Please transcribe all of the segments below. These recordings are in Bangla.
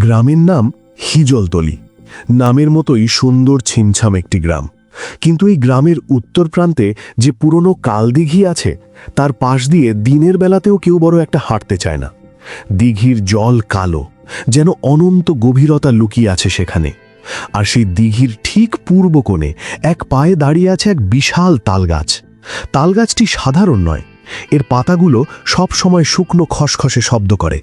গ্রামের নাম হিজলতলি। নামের মতোই সুন্দর ছিমছাম একটি গ্রাম। কিন্তু এই গ্রামের উত্তর প্রান্তে যে পুরনো কালদিঘি আছে, তার পাশ দিয়ে দিনের বেলাতেও কেউ বড় একটা হাঁটতে চায় না। দিঘির জল কালো, যেন অনন্ত গভীরতা লুকিয়ে আছে সেখানে। আর সেই দিঘির ঠিক পূর্ব কোণে এক পায়ে দাঁড়িয়ে আছে এক বিশাল তালগাছ। তালগাছটি সাধারণ নয়, এর পাতাগুলো সব সময় শুকনো খসখসে শব্দ করে।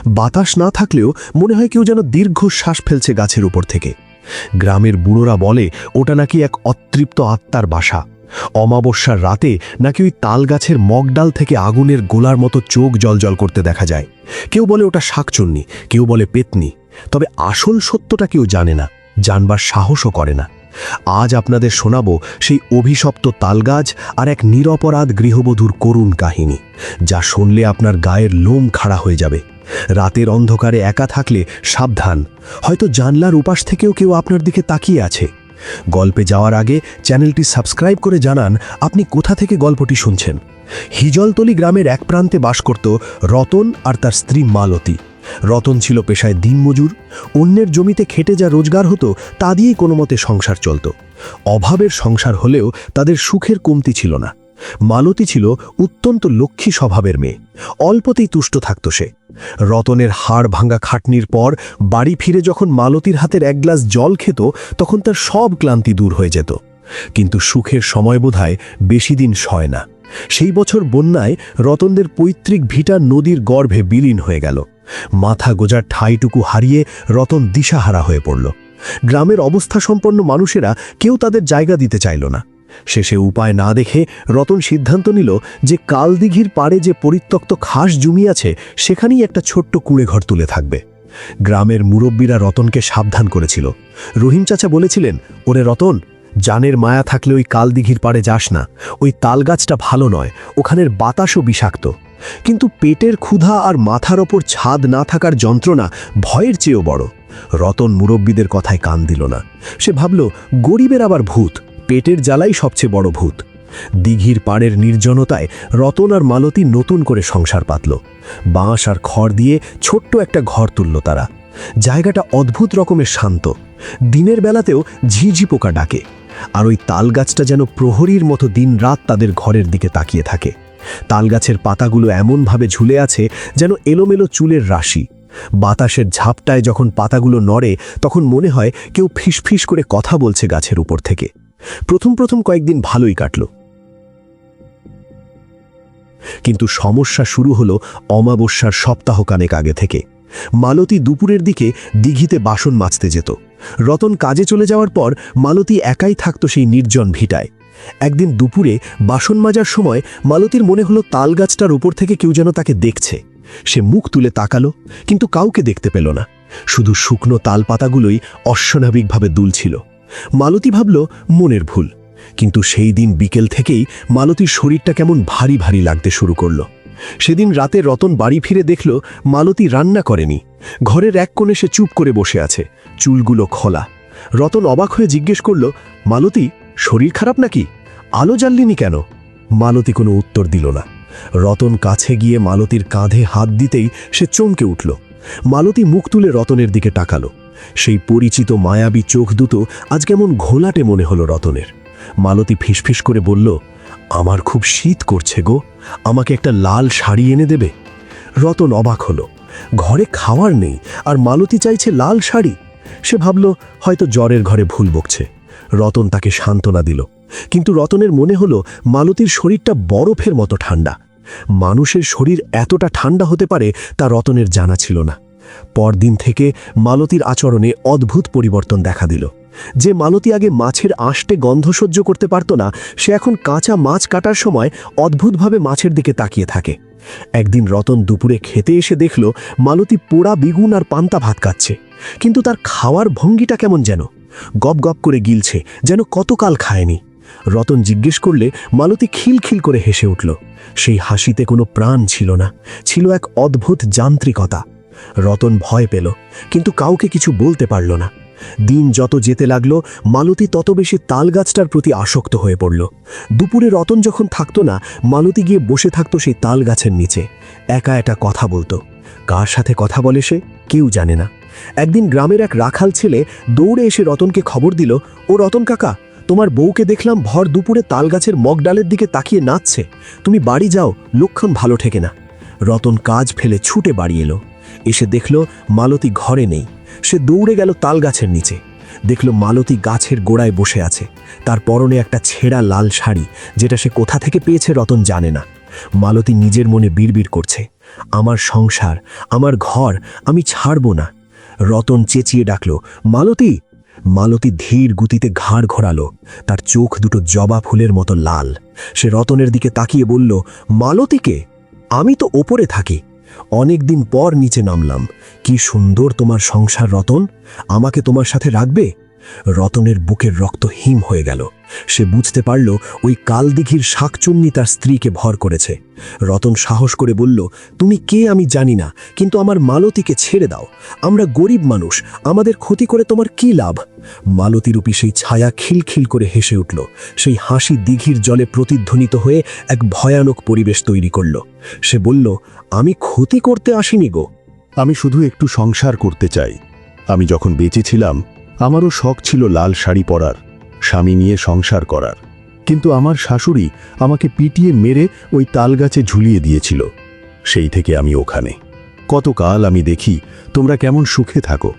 বাতাস না থাকলেও মনে হয় কেউ যেন দীর্ঘশ্বাস ফেলছে গাছের উপর থেকে। গ্রামের বুড়োরা বলে ওটা নাকি এক অতৃপ্ত আত্মার বাসা। অমাবস্যার রাতে নাকি ওই তালগাছের মগডাল থেকে আগুনের গোলার মতো চোখ জলজল করতে দেখা যায়। কেউ বলে ওটা শাকচুন্নি, কেউ বলে পেতনি। তবে আসল সত্যটা কেউ জানে না, জানবার সাহসও করে না। আজ আপনাদের শোনাবো সেই অভিশপ্ত তালগাছ আর এক নিরপরাধ গৃহবধূর করুণ কাহিনী, যা শুনলে আপনার গায়ের লোম খাড়া হয়ে যাবে। রাতের অন্ধকারে একা থাকলে সাবধান, হয়তো জানলার উপাস থেকেও কেউ আপনার দিকে তাকিয়ে আছে। গল্পে যাওয়ার আগে চ্যানেলটি সাবস্ক্রাইব করে জানান আপনি কোথা থেকে গল্পটি শুনছেন। হিজলতলি গ্রামের এক প্রান্তে বাস করত রতন আর তার স্ত্রী মালতী। রতন ছিল পেশায় দিনমজুর। অন্যের জমিতে খেটে যা রোজগার হতো তা দিয়েই কোনো মতে সংসার চলত। অভাবের সংসার হলেও তাদের সুখের কমতি ছিল না। মালতী ছিল অত্যন্ত লক্ষ্মী স্বভাবের মেয়ে, অল্পতেই তুষ্ট থাকত সে। রতনের হাড় ভাঙা খাটনির পর বাড়ি ফিরে যখন মালতীর হাতের এক গ্লাস জল খেত, তখন তার সব ক্লান্তি দূর হয়ে যেত। কিন্তু সুখের সময় বোধহয় বেশি দিন সয় না। সেই বছর বন্যায় রতনদের পৈতৃক ভিটা নদীর গর্ভে বিলীন হয়ে গেল। মাথা গোজার ঠাঁইটুকু হারিয়ে রতন দিশাহারা হয়ে পড়ল। গ্রামের অবস্থা সম্পন্ন মানুষেরা কেউ তাদের জায়গা দিতে চাইল না। শেষে উপায় না দেখে রতন সিদ্ধান্ত নিল যে কালদিঘির পাড়ে যে পরিত্যক্ত খাস জমি আছে, সেখানেই একটা ছোট্ট কুঁড়েঘর তুলে থাকবে। গ্রামের মুরব্বীরা রতনকে সাবধান করেছিল। রহিম চাচা বলেছিলেন, ওরে রতন, জানের মায়া থাকলে ওই কালদিঘির পাড়ে যাস না। ওই তালগাছটা ভালো নয়, ওখানের বাতাসও বিষাক্ত। কিন্তু পেটের ক্ষুধা আর মাথার ওপর ছাদ না থাকার যন্ত্রণা ভয়ের চেয়েও বড়। রতন মুরব্বীদের কথায় কান দিল না। সে ভাবল, গরিবের আবার ভূত, পেটের জ্বালাই সবচেয়ে বড় ভূত। দিঘির পাড়ের নির্জনতায় রতন আর মালতী নতুন করে সংসার পাতল। বাঁশ আর খড় দিয়ে ছোট্ট একটা ঘর তুলল তারা। জায়গাটা অদ্ভুত রকমের শান্ত। দিনের বেলাতেও ঝিঝি পোকা ডাকে, আর ওই তালগাছটা যেন প্রহরীর মতো দিনরাত তাদের ঘরের দিকে তাকিয়ে থাকে। তালগাছের পাতাগুলো এমনভাবে ঝুলে আছে যেন এলোমেলো চুলের রাশি। বাতাসের ঝাপটায় যখন পাতাগুলো নড়ে, তখন মনে হয় কেউ ফিসফিস করে কথা বলছে গাছের উপর থেকে। প্রথম কয়েকদিন ভালোই কাটল, কিন্তু সমস্যা শুরু হলো অমাবস্যার সপ্তাহখানেক আগে থেকে। মালতী দুপুরের দিকে দিঘিতে বাসন মাজতে যেত। রতন কাজে চলে যাওয়ার পর মালতী একাই থাকত সেই নির্জন ভিটায়। একদিন দুপুরে বাসন মাজার সময় মালতীর মনে হলো তালগাছটার উপর থেকে কেউ যেন তাকে দেখছে। সে মুখ তুলে তাকালো, কিন্তু কাউকে দেখতে পেল না। শুধু শুকনো তালপাতাগুলোই অস্বাভাবিকভাবে দুলছিল। মালতী ভাবল মনের ভুল। কিন্তু সেই দিন বিকেল থেকেই মালতীর শরীরটা কেমন ভারী ভারী লাগতে শুরু করলো। সেদিন রাতে রতন বাড়ি ফিরে দেখল মালতী রান্না করেনি। ঘরের এক কোণে সে চুপ করে বসে আছে, চুলগুলো খোলা। রতন অবাক হয়ে জিজ্ঞেস করল, মালতী, শরীর খারাপ নাকি? আলো জ্বাললিনি কেন? মালতী কোনো উত্তর দিল না। রতন কাছে গিয়ে মালতীর কাঁধে হাত দিতেই সে চমকে উঠল। মালতী মুখ তুলে রতনের দিকে তাকালো। সেই পরিচিত মায়াবী চোখ দুটো আজ কেমন ঘোলাটে মনে হলো রতনের। মালতী ফিসফিস করে বলল, আমার খুব শীত করছে গো, আমাকে একটা লাল শাড়ি এনে দেবে? রতন অবাক হলো। ঘরে খাওয়ার নেই, আর মালতী চাইছে লাল শাড়ি। সে ভাবল হয়তো জ্বরের ঘরে ভুল বকছে। রতন তাকে সান্ত্বনা দিল, কিন্তু রতনের মনে হলো মালতীর শরীরটা বরফের মতো ঠান্ডা। মানুষের শরীর এতটা ঠান্ডা হতে পারে তা রতনের জানা ছিল না। পরদিন থেকে মালতীর আচরণে অদ্ভুত পরিবর্তন দেখা দিল। যে মালতী আগে মাছের আঁশটে গন্ধ সহ্য করতে পারত না, সে এখন কাঁচা মাছ কাটার সময় অদ্ভুতভাবে মাছের দিকে তাকিয়ে থাকে। একদিন রতন দুপুরে খেতে এসে দেখল মালতী পোড়া বেগুন আর পান্তা ভাত খাচ্ছে, কিন্তু তার খাওয়ার ভঙ্গিটা কেমন যেন গপ গপ করে গিলছে, যেন কতকাল খায়নি। রতন জিজ্ঞেস করলে মালতী খিলখিল করে হেসে উঠল। সেই হাসিতে কোনো প্রাণ ছিল না, ছিল এক অদ্ভুত যান্ত্রিকতা। রতন ভয় পেল, কিন্তু কাউকে কিছু বলতে পারল না। দিন যত যেতে লাগলো, মালতী তত বেশি তালগাছটার প্রতি আসক্ত হয়ে পড়ল। দুপুরে রতন যখন থাকতো না, মালতী গিয়ে বসে থাকতো সেই তালগাছের নিচে, একা কথা বলতো। কার সাথে কথা বলে সে কেউ জানে না, একদিন গ্রামের এক রাখাল ছেলে দৌড়ে এসে রতনকে খবর দিল, ও রতন কাকা, তোমার বউকে দেখলাম ভর দুপুরে তালগাছের মগডালের দিকে তাকিয়ে নাচছে, তুমি বাড়ি যাও, লক্ষণ ভালো ঠেকে না। রতন কাজ ফেলে ছুটে বাড়ি এলো। এসে দেখল মালতী ঘরে নেই। সে দৌড়ে গেল তালগাছের নিচে। দেখল মালতী গাছের গোড়ায় বসে আছে। তার পরনে একটা ছেঁড়া লাল শাড়ি, যেটা সে কোথা থেকে পেয়েছে রতন জানে না। মালতী নিজের মনে বিড়বিড় করছে, আমার সংসার, আমার ঘর, আমি ছাড়ব না। রতন চেঁচিয়ে ডাকল, মালতী। মালতী ধীর গতিতে ঘাড় ঘোরালো। তার চোখ দুটো জবা ফুলের মতো লাল। সে রতনের দিকে তাকিয়ে বলল, মালতীকে? আমি তো ওপরে থাকি, অনেকদিন পর নিচে নামলাম। কি সুন্দর তোমার সংসার রতন, আমাকে তোমার সাথে রাখবে? রতনের বুকের রক্ত হিম হয়ে গেল। সে বুঝতে পারল ওই কালদিঘির শাকচুন্নি তার স্ত্রীকে ভর করেছে। রতন সাহস করে বলল, তুমি কে আমি জানি না, কিন্তু আমার মালতীকে ছেড়ে দাও। আমরা গরিব মানুষ, আমাদের ক্ষতি করে তোমার কি লাভ? মালতীরূপী সেই ছায়া খিলখিল করে হেসে উঠল। সেই হাসি দিঘির জলে প্রতিধ্বনিত হয়ে এক ভয়ানক পরিবেশ তৈরি করল। সে বলল, আমি ক্ষতি করতে আসিনি গো, আমি শুধু একটু সংসার করতে চাই। আমি যখন বেঁচে ছিলাম আমারও শখ ছিল লাল শাড়ি পরার, স্বামী নিয়ে সংসার করার। কিন্তু আমার শাশুড়ি আমাকে পিটিয়ে মেরে ওই তালগাছে ঝুলিয়ে দিয়েছিল। সেই থেকে আমি ওখানে। কতকাল আমি দেখি তোমরা কেমন সুখে থাকো।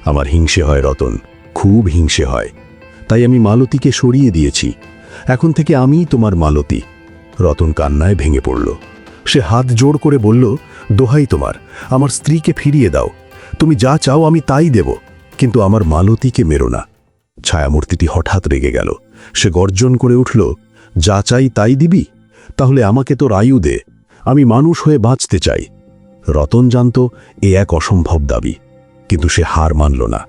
আমার হিংসে হয় রতন, খুব হিংসে হয়। তাই আমি মালতীকে সরিয়ে দিয়েছি। এখন থেকে আমিই তোমার মালতী। রতন কান্নায় ভেঙে পড়ল। সে হাত জোড় করে বলল, দোহাই তোমার, আমার স্ত্রীকে ফিরিয়ে দাও। তুমি যা চাও আমি তাই দেব, কিন্তু আমার মালতীকে মেরো না। ছায়ামূর্তিটি হঠাৎ রেগে গেল। সে গর্জন করে উঠল, যা চাই তাই দিবি? তাহলে আমাকে তোর আয়ু দে, আমি মানুষ হয়ে বাঁচতে চাই। রতন জানত এ এক অসম্ভব দাবি, কিন্তু সে হার মানল না।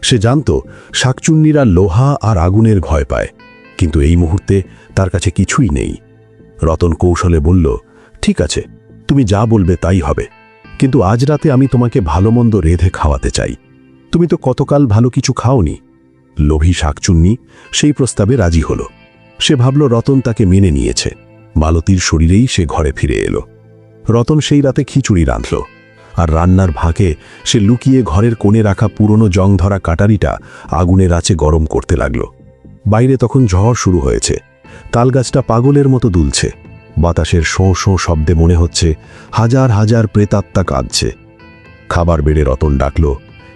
সে জানত শাকচুন্নিরা লোহা আর আগুনের ভয় পায়, কিন্তু এই মুহূর্তে তার কাছে কিছুই নেই। রতন কৌশলে বলল, ঠিক আছে, তুমি যা বলবে তাই হবে, কিন্তু আজ রাতে আমি তোমাকে ভালো মন্দ রেঁধে খাওয়াতে চাই। তুমি তো কতকাল ভালো কিছু খাওনি। লোভী শাকচুন্নি সেই প্রস্তাবে রাজি হল। সে ভাবল রতন তাকে মেনে নিয়েছে। মালতীর শরীরেই সে ঘরে ফিরে এলো। রতন সেই রাতে খিচুড়ি রাঁধল, আর রান্নার ভাগে সে লুকিয়ে ঘরের কোণে রাখা পুরনো জং ধরা কাটারিটা আগুনের আঁচে গরম করতে লাগল। বাইরে তখন ঝড় শুরু হয়েছে। তালগাছটা পাগলের মতো দুলছে। বাতাসের শোঁ শোঁ শব্দে মনে হচ্ছে হাজার হাজার প্রেতাত্মা কাঁদছে। খাবার বেড়ে রতন ডাকল,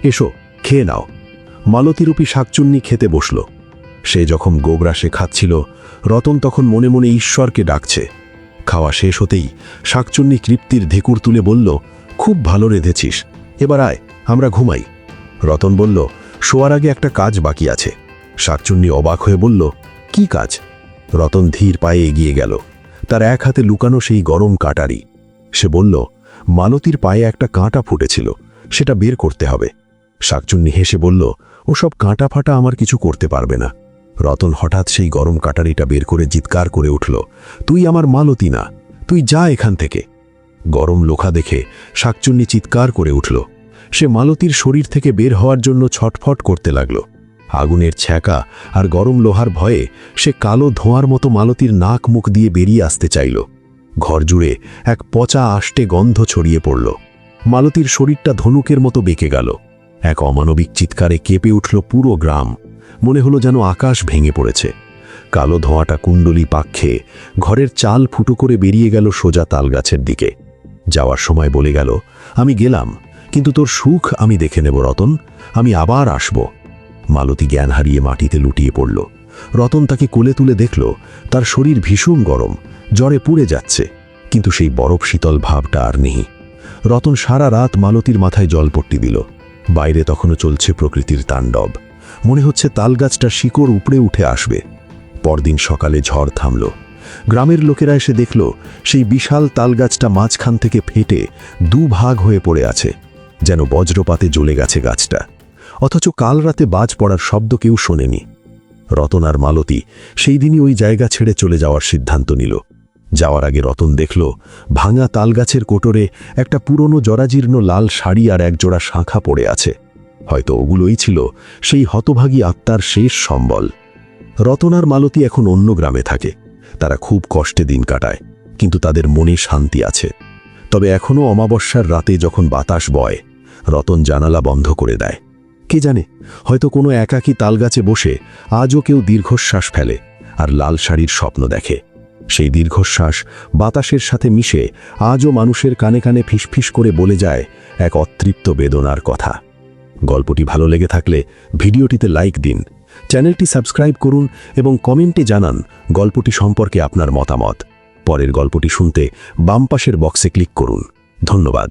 এসো খেয়ে নাও। মালতীরূপী শাকচুন্নি খেতে বসল। সে যখন গোগ্রাসে খাচ্ছিল, রতন তখন মনে মনে ঈশ্বরকে ডাকছে। খাওয়া শেষ হতেই শাকচুন্নি তৃপ্তির ঢেকুর তুলে বলল, খুব ভালো রেঁধেছিস, এবার আয়, আমরা ঘুমাই। রতন বলল, শোয়ার আগে একটা কাজ বাকি আছে। শাকচুন্নি অবাক হয়ে বলল, কি কাজ? রতন ধীর পায়ে এগিয়ে গেল। তার এক হাতে লুকানো সেই গরম কাটারি। সে বলল, মালতীর পায়ে একটা কাঁটা ফুটেছিল, সেটা বের করতে হবে। শাকচুন্নি হেসে বলল, ওসব কাঁটা ফাটা আমার কিছু করতে পারবে না। রতন হঠাৎ সেই গরম কাটারিটা বের করে চিৎকার করে উঠল, তুই আমার মালতী না, তুই যা এখান থেকে। গরম লোখা দেখে শাকচুন্নি চিৎকার করে উঠল। সে মালতীর শরীর থেকে বের হওয়ার জন্য ছটফট করতে লাগল। আগুনের ছ্যাঁকা আর গরম লোহার ভয়ে সে কালো ধোঁয়ার মতো মালতীর নাক মুখ দিয়ে বেরিয়ে আসতে চাইল। ঘর জুড়ে এক পচা আষ্টে গন্ধ ছড়িয়ে পড়ল। মালতীর শরীরটা ধনুকের মতো বেঁকে গেল। এক অমানবিক চিৎকারে কেঁপে উঠল পুরো গ্রাম। মনে হলো যেন আকাশ ভেঙে পড়েছে। কালো ধোঁয়াটা কুণ্ডলি পাক খেয়ে ঘরের চাল ফুটো করে বেরিয়ে গেল সোজা তালগাছের দিকে। যাওয়ার সময় বলে গেল, আমি গেলাম, কিন্তু তোর সুখ আমি দেখে নেব রতন, আমি আবার আসব। মালতী জ্ঞান হারিয়ে মাটিতে লুটিয়ে পড়ল। রতন তাকে কোলে তুলে দেখল, তার শরীর ভীষণ গরম, জ্বরে পুড়ে যাচ্ছে, কিন্তু সেই বরফ শীতল ভাবটা আর নেই। রতন সারা রাত মালতীর মাথায় জলপট্টি দিল। বাইরে তখনও চলছে প্রকৃতির তাণ্ডব। মনে হচ্ছে তালগাছটা শিকড় উপড়ে উঠে আসবে। পরদিন সকালে ঝড় থামল। গ্রামের লোকেরা এসে দেখল সেই বিশাল তালগাছটা মাঝখান থেকে ফেটে দুভাগ হয়ে পড়ে আছে, যেন বজ্রপাতে জ্বলে গেছে গাছটা। অথচ কাল রাতে বাজ পড়ার শব্দ কেউ শোনেনি। রতন আর মালতী সেই দিনই ওই জায়গা ছেড়ে চলে যাওয়ার সিদ্ধান্ত নিল। যাওয়ার আগে রতন দেখল ভাঙা তালগাছের কোটরে একটা পুরনো জরাজীর্ণ লাল শাড়ি আর একজোড়া শাঁখা পড়ে আছে। হয়তো ওগুলোই ছিল সেই হতভাগী আত্মার শেষ সম্বল। রতন আর মালতী এখন অন্য গ্রামে থাকে। তারা খুব কষ্টে দিন কাটায়, কিন্তু তাদের মনে শান্তি আছে। তবে এখনও অমাবস্যার রাতে যখন বাতাস বয়, রতন জানালা বন্ধ করে দেয়। কে জানে, হয়তো কোনো একাকী তালগাছে বসে আজও কেউ দীর্ঘশ্বাস ফেলে আর লাল শাড়ির স্বপ্ন দেখে। সেই দীর্ঘশ্বাস বাতাসের সাথে মিশে আজও মানুষের কানে কানে ফিসফিস করে বলে যায় এক অতৃপ্ত বেদনার কথা। গল্পটি ভালো লেগে থাকলে ভিডিওটিতে লাইক দিন, চ্যানেলটি সাবস্ক্রাইব করুন এবং কমেন্টে জানান গল্পটি সম্পর্কে আপনার মতামত। পরের গল্পটি শুনতে বাম পাশের বক্সে ক্লিক করুন। ধন্যবাদ।